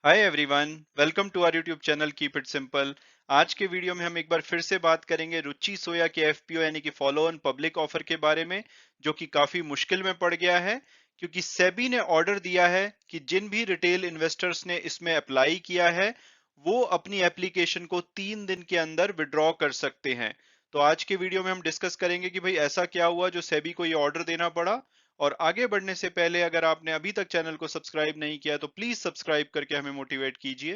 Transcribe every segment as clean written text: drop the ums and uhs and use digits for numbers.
Hi everyone, welcome to our YouTube channel keep it simple. आज के video में हम एक बार फिर से बात करेंगे रुचि सोया के एफपीओ यानी कि फॉलो ऑन पब्लिक ऑफर के बारे में, जो कि काफी मुश्किल में पड़ गया है क्योंकि सेबी ने ऑर्डर दिया है कि जिन भी रिटेल इन्वेस्टर्स ने इसमें अप्लाई किया है वो अपनी एप्लीकेशन को 3 दिन के अंदर विड्रॉ कर सकते हैं। तो आज के वीडियो में हम डिस्कस करेंगे कि भाई ऐसा क्या हुआ जो सेबी को ये ऑर्डर देना पड़ा। और आगे बढ़ने से पहले अगर आपने अभी तक चैनल को सब्सक्राइब नहीं किया तो प्लीज सब्सक्राइब करके हमें मोटिवेट कीजिए।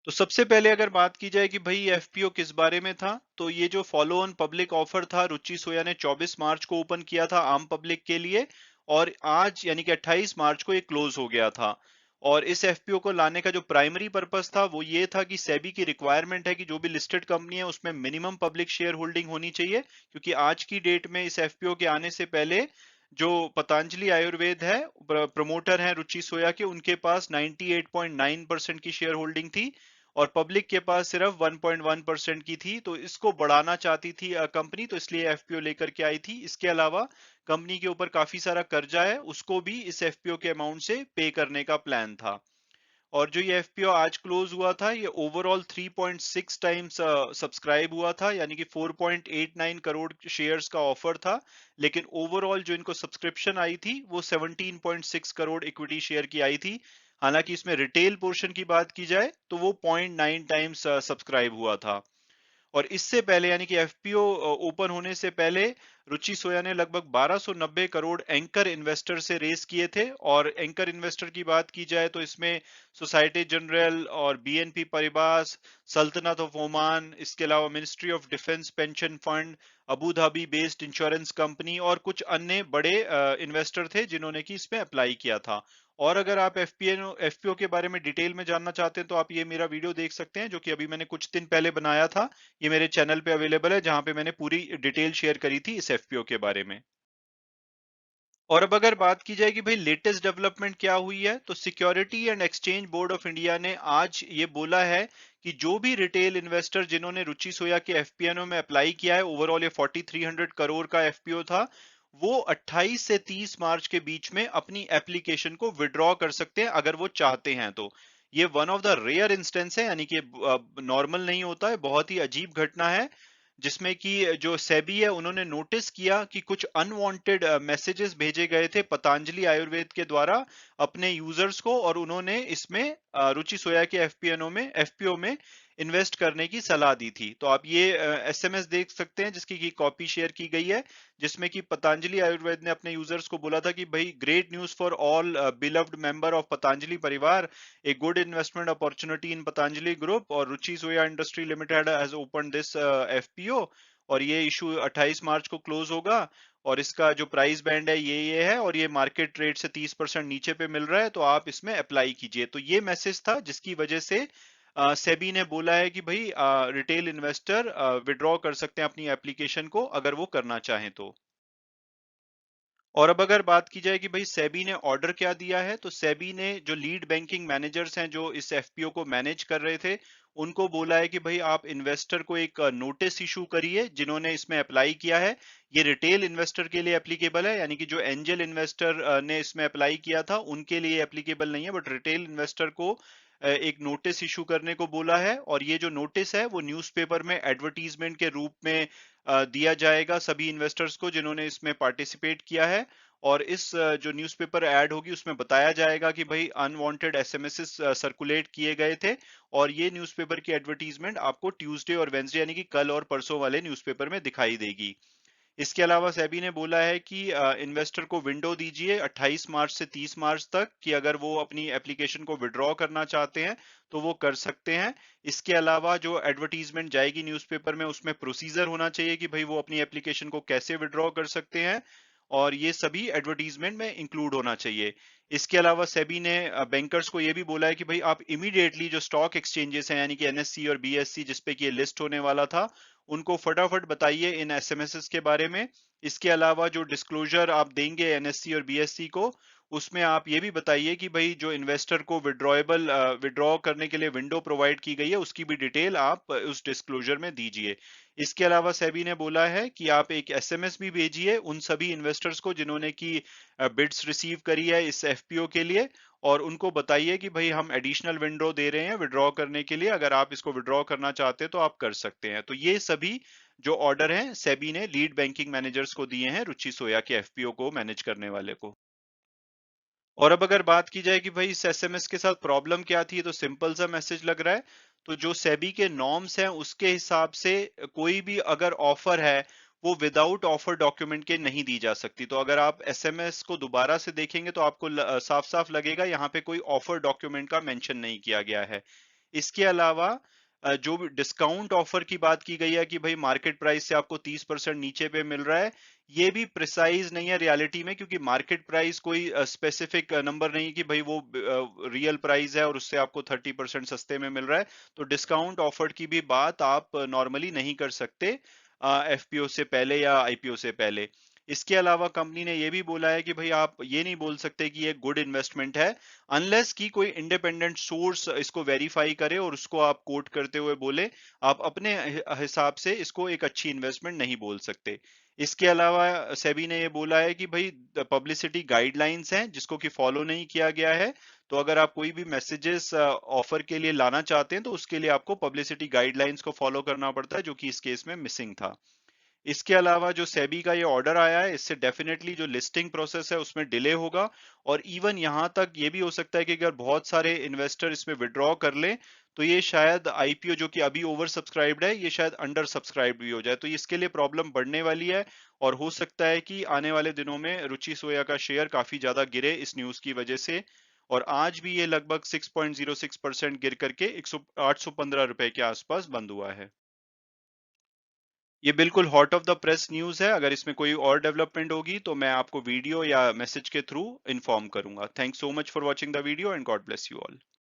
तो सबसे पहले अगर बात की जाए कि भाई एफपीओ किस बारे में था, तो ये जो फॉलो ऑन पब्लिक ऑफर था रुचि सोया ने 24 मार्च को ओपन किया था आम पब्लिक के लिए। और आज यानी कि 28 मार्च को ये क्लोज हो गया था। और इस एफपीओ को लाने का जो प्राइमरी पर्पस था वो ये था कि सेबी की रिक्वायरमेंट है कि जो भी लिस्टेड कंपनी है उसमें मिनिमम पब्लिक शेयर होल्डिंग होनी चाहिए, क्योंकि आज की डेट में इस एफपीओ के आने से पहले जो पतंजलि आयुर्वेद है, प्रमोटर हैं रुचि सोया के, उनके पास 98.9% की शेयर होल्डिंग थी और पब्लिक के पास सिर्फ 1.1% की थी। तो इसको बढ़ाना चाहती थी कंपनी, तो इसलिए एफपीओ लेकर के आई थी। इसके अलावा कंपनी के ऊपर काफी सारा कर्जा है, उसको भी इस एफपीओ के अमाउंट से पे करने का प्लान था। और जो ये एफपीओ आज क्लोज हुआ था ये ओवरऑल 3.6 टाइम्स सब्सक्राइब हुआ था, यानी कि 4.89 करोड़ शेयर्स का ऑफर था। लेकिन ओवरऑल जो इनको सब्सक्रिप्शन आई थी वो 17.6 करोड़ इक्विटी शेयर की आई थी। हालांकि इसमें रिटेल पोर्शन की बात की जाए तो वो 0.9 टाइम्स सब्सक्राइब हुआ था। और इससे पहले यानी कि एफपीओ ओपन होने से पहले रुचि सोया ने लगभग 1290 करोड़ एंकर इन्वेस्टर से रेस किए थे। और एंकर इन्वेस्टर की बात की जाए तो इसमें सोसाइटी जनरल और बीएनपी परिबास, सल्तनत ऑफ ओमान, इसके अलावा ministry of defence pension fund, Abu Dhabi based insurance company और कुछ अन्य बड़े इन्वेस्टर थे जिन्होंने कि इसमें अप्लाई किया था। और अगर आप एफपीओ के बारे में डिटेल में जानना चाहते हैं तो आप ये मेरा वीडियो देख सकते हैं, जो कि अभी मैंने कुछ दिन पहले बनाया था। ये मेरे चैनल पे अवेलेबल है, जहां पे मैंने पूरी डिटेल शेयर करी थी इस एफपीओ के बारे में। और अब अगर बात की जाए कि भाई लेटेस्ट डेवलपमेंट क्या हुई है, तो security and exchange board of India ने आज ये बोला है कि जो भी रिटेल इन्वेस्टर जिन्होंने रुचि सोया के एफपीओ में अप्लाई किया है, ओवरऑल ये 4300 करोड़ का एफपीओ था, वो 28 से 30 मार्च के बीच में अपनी एप्लीकेशन को विड्रॉ कर सकते हैं अगर वो चाहते हैं तो। ये one of the rare instance है, यानी कि नॉर्मल नहीं होता है, बहुत ही अजीब घटना है, जिसमें कि जो सेबी है उन्होंने नोटिस किया कि कुछ अनवांटेड मैसेजेस भेजे गए थे पतंजलि आयुर्वेद के द्वारा अपने यूजर्स को, और उन्होंने इसमें रुचि सोया के एफपीओ में इन्वेस्ट करने की सलाह दी थी। तो आप ये एसएमएस देख सकते हैं जिसकी की कॉपी शेयर की गई है, जिसमें कि पतंजलि आयुर्वेद ने अपने यूजर्स को बोला था कि भाई great news for all beloved member of Patanjali परिवार, a good investment opportunity in Patanjali Group और Ruchi soya industry limited has open this FPO. और ये इशू 28 मार्च को क्लोज होगा। और इसका जो प्राइस बैंड है ये है, और ये मार्केट रेट से 30% नीचे पे मिल रहा है, तो आप इसमें अप्लाई कीजिए। तो ये मैसेज था जिसकी वजह से सेबी ने बोला है कि भाई रिटेल इन्वेस्टर विड्रॉ कर सकते हैं अपनी एप्लीकेशन को अगर वो करना चाहें तो। और अब अगर बात की जाए कि भाई सेबी ने ऑर्डर क्या दिया है, तो सेबी ने जो लीड बैंकिंग मैनेजर्स हैं जो इस एफपीओ को मैनेज कर रहे थे, उनको बोला है कि भाई आप इन्वेस्टर को एक नोटिस इशू करिए जिन्होंने इसमें अप्लाई किया है। ये रिटेल इन्वेस्टर के लिए एप्लीकेबल है, यानी कि जो एंजल इन्वेस्टर ने इसमें अप्लाई किया था उनके लिए एप्लीकेबल नहीं है, बट रिटेल इन्वेस्टर को एक नोटिस इशू करने को बोला है। और ये जो नोटिस है वो न्यूज़पेपर में एडवर्टीजमेंट के रूप में दिया जाएगा सभी इन्वेस्टर्स को जिन्होंने इसमें पार्टिसिपेट किया है। और इस जो न्यूज़पेपर ऐड होगी उसमें बताया जाएगा कि भाई अनवांटेड एसएमएस सर्कुलेट किए गए थे। और ये न्यूज़पेपर की एडवर्टीजमेंट आपको ट्यूसडे और वेंसडे यानी कि कल और परसों वाले न्यूज़पेपर में दिखाई देगी। इसके अलावा सेबी ने बोला है कि इन्वेस्टर को विंडो दीजिए 28 मार्च से 30 मार्च तक कि अगर वो अपनी एप्लीकेशन को विड्रॉ करना चाहते हैं तो वो कर सकते हैं। इसके अलावा जो एडवर्टीजमेंट जाएगी न्यूज़पेपर में उसमें प्रोसीजर होना चाहिए कि भाई वो अपनी एप्लीकेशन को कैसे विड्रॉ कर सकते हैं, और ये सभी एडवर्टीजमेंट में इंक्लूड होना चाहिए। इसके अलावा सेबी ने बैंकर्स को ये भी बोला है कि भाई आप इमीडिएटली जो स्टॉक एक्सचेंजेस हैं यानी कि एनएससी और बीएससी जिसपे कि ये लिस्ट होने वाला था, उनको फटाफट बताइए इन एसएमएस के बारे में। इसके अलावा जो डिस्क्लोजर आप देंगे एनएससी और बीएससी को, उसमें आप ये भी बताइए कि भाई जो इन्वेस्टर को विड्रॉ करने के लिए विंडो प्रोवाइड की गई है उसकी भी डिटेल आप उस डिस्क्लोजर में दीजिए। इसके अलावा सेबी ने बोला है कि आप एक एसएमएस भी भेजिए उन सभी इन्वेस्टर्स को जिन्होंने की बिड्स रिसीव करी है इस एफपीओ के लिए। और उनको बताइए कि भाई हम एडिशनल विंडो दे रहे हैं विड्रॉ करने के लिए, अगर आप इसको विड्रॉ करना चाहते हैं तो आप कर सकते हैं। तो ये सभी जो ऑर्डर हैं सेबी ने लीड बैंकिंग मैनेजर्स को दिए हैं, रुचि सोया के एफपीओ को मैनेज करने वाले को। और अब अगर बात की जाए कि भाई इस एसएमएस के साथ प्रॉब्लम क्या थी, तो सिंपल सा मैसेज लग रहा है। तो जो सेबी के नॉर्म्स हैं उसके हिसाब से कोई भी अगर ऑफर है वो विदाउट ऑफर डॉक्यूमेंट के नहीं दी जा सकती। तो अगर आप एसएमएस को दोबारा से देखेंगे तो आपको साफ साफ लगेगा यहाँ पे कोई ऑफर डॉक्यूमेंट का मेंशन नहीं किया गया है। इसके अलावा जो भी डिस्काउंट ऑफर की बात की गई है कि भाई मार्केट प्राइस से आपको 30% नीचे पे मिल रहा है, ये भी प्रिसाइज नहीं है रियलिटी में, क्योंकि मार्केट प्राइस कोई स्पेसिफिक नंबर नहीं कि भाई वो रियल प्राइस है और उससे आपको 30% सस्ते में मिल रहा है। तो डिस्काउंट ऑफर की भी बात आप नॉर्मली नहीं कर सकते एफपीओ से पहले या आईपीओ से पहले। इसके अलावा कंपनी ने ये भी बोला है कि भाई आप ये नहीं बोल सकते कि ये गुड इन्वेस्टमेंट है अनलेस कि कोई इंडिपेंडेंट सोर्स इसको वेरीफाई करे और उसको आप कोट करते हुए बोले। आप अपने हिसाब से इसको एक अच्छी इन्वेस्टमेंट नहीं बोल सकते। इसके अलावा सेबी ने ये बोला है कि भाई पब्लिसिटी गाइडलाइंस हैं जिसको कि फॉलो नहीं किया गया है। तो अगर आप कोई भी मैसेजेस ऑफर के लिए लाना चाहते हैं तो उसके लिए आपको पब्लिसिटी गाइडलाइंस को फॉलो करना पड़ता है, जो कि इस केस में मिसिंग था। इसके अलावा जो सेबी का ये ऑर्डर आया है इससे डेफिनेटली जो लिस्टिंग प्रोसेस है उसमें डिले होगा। और इवन यहां तक ये भी हो सकता है कि अगर बहुत सारे इन्वेस्टर इसमें विड्रॉ कर लें तो ये शायद आईपीओ जो कि अभी ओवर सब्सक्राइब्ड है ये शायद अंडर सब्सक्राइब्ड भी हो जाए, तो इसके लिए प्रॉब्लम बढ़ने वाली है। और हो सकता है कि आने वाले दिनों में रुचि सोया का शेयर काफी ज्यादा गिरे इस न्यूज की वजह से। और आज भी ये लगभग 6.06% गिर करके 815 रुपए के आसपास बंद हुआ है। ये बिल्कुल hot of the press news है। अगर इसमें कोई और डेवलपमेंट होगी तो मैं आपको वीडियो या मैसेज के थ्रू इन्फॉर्म करूंगा। Thanks so much for watching the video and God bless you all.